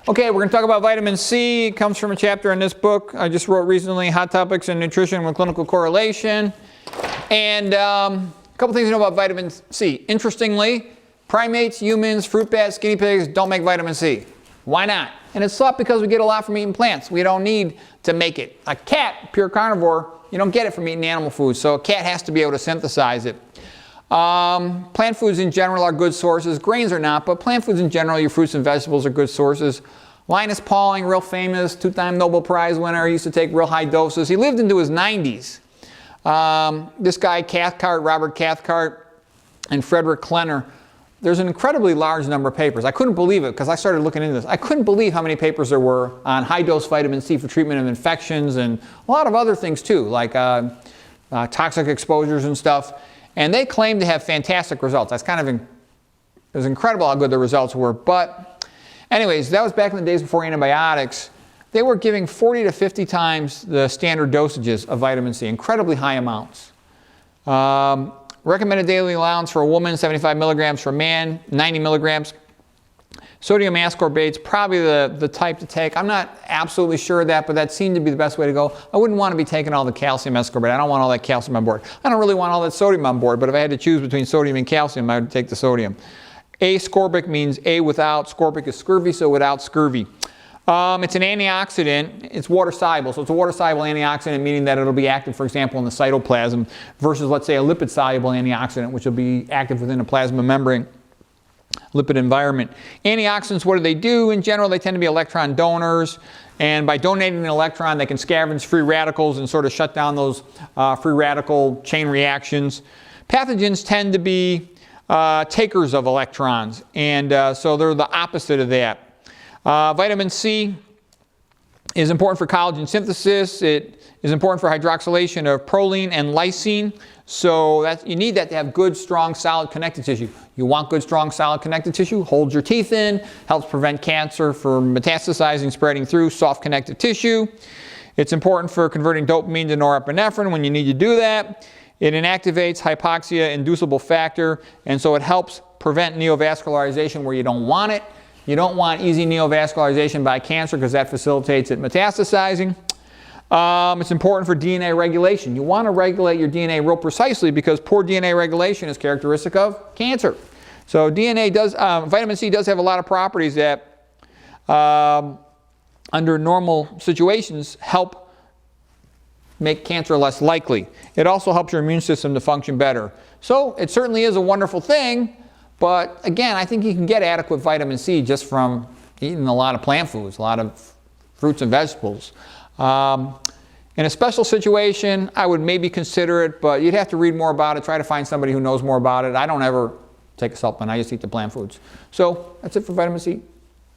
Okay, we're going to talk about vitamin C. It comes from a chapter in this book I just wrote recently, Hot Topics in Nutrition with Clinical Correlation. And a couple things to know about vitamin C. Interestingly, primates, humans, fruit bats, guinea pigs don't make vitamin C. Why not? And it's thought because we get a lot from eating plants. We don't need to make it. A cat, pure carnivore, you don't get it from eating animal food. So a cat has to be able to synthesize it. Plant foods in general are good sources. Grains are not, but plant foods in general, your fruits and vegetables are good sources. Linus Pauling, real famous, two-time Nobel Prize winner, he used to take real high doses. He lived into his 90s. This guy, Cathcart, Robert Cathcart, and Frederick Klenner, there's an incredibly large number of papers. I couldn't believe it because I started looking into this. I couldn't believe how many papers there were on high-dose vitamin C for treatment of infections and a lot of other things too, like toxic exposures and stuff. And they claimed to have fantastic results. That's kind of, it was incredible how good the results were. But anyways, that was back in the days before antibiotics. They were giving 40 to 50 times the standard dosages of vitamin C, incredibly high amounts. Recommended daily allowance for a woman, 75 milligrams for a man, 90 milligrams. Sodium ascorbate's probably the type to take. I'm not absolutely sure of that, but that seemed to be the best way to go. I wouldn't want to be taking all the calcium ascorbate. I don't want all that calcium on board. I don't really want all that sodium on board, but if I had to choose between sodium and calcium, I would take the sodium. Ascorbic means A without, scorbic is scurvy, so without scurvy. It's an antioxidant. It's water soluble, so it's a water soluble antioxidant, meaning that it'll be active, for example, in the cytoplasm, versus, let's say, a lipid soluble antioxidant, which will be active within a plasma membrane lipid environment. Antioxidants, what do? In general, they tend to be electron donors, and by donating an electron, they can scavenge free radicals and sort of shut down those free radical chain reactions. Pathogens tend to be takers of electrons, and so they're the opposite of that. Vitamin C is important for collagen synthesis. It is important for hydroxylation of proline and lysine. So you need that to have good, strong, solid connective tissue. You want good, strong, solid connective tissue, holds your teeth in, helps prevent cancer from metastasizing, spreading through, soft connective tissue. It's important for converting dopamine to norepinephrine when you need to do that. It inactivates hypoxia-inducible factor, and so it helps prevent neovascularization where you don't want it. You don't want easy neovascularization by cancer because that facilitates it metastasizing. It's important for DNA regulation. You want to regulate your DNA real precisely because poor DNA regulation is characteristic of cancer. So vitamin C does have a lot of properties that under normal situations help make cancer less likely. It also helps your immune system to function better. So it certainly is a wonderful thing, but again, I think you can get adequate vitamin C just from eating a lot of plant foods, a lot of fruits and vegetables. In a special situation, I would maybe consider it, but you'd have to read more about it, try to find somebody who knows more about it. I don't ever take a supplement, I just eat the plant foods. So that's it for vitamin C.